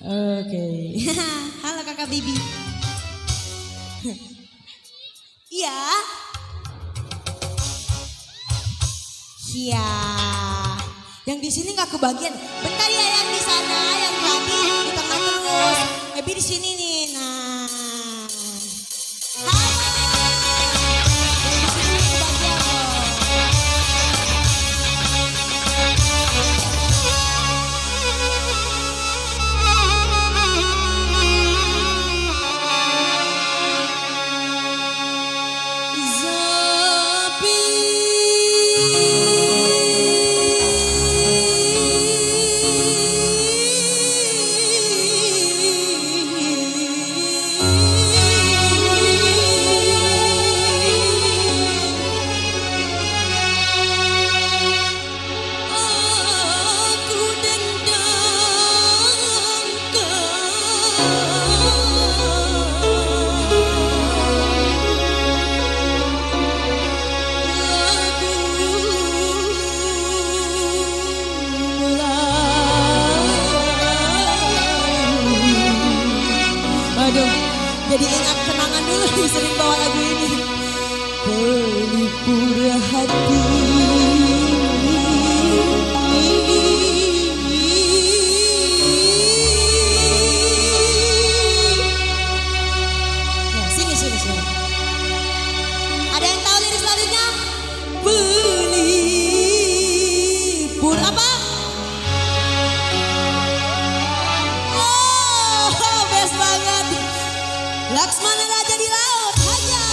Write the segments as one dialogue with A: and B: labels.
A: Oke. Halo Kakak Bibi. Iya. Iya. Yang di sini nggak kebagian. Bentar ya yang di sana, yang tadi di tengah terus. Ebi di sini nih. Nah. Halo. Yang di sini nggak kebagian loh. Aduh, jadi ingat kenangan dulu nih sering bawa lagu ini. Pelipur hati. Ya, sini. Ada yang tahu lirik selanjutnya? Pelipur apa? Laksmana Raja di Laut, Haja.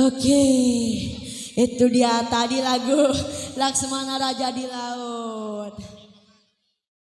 A: Oke, itu dia tadi lagu Laksmana Raja di Laut.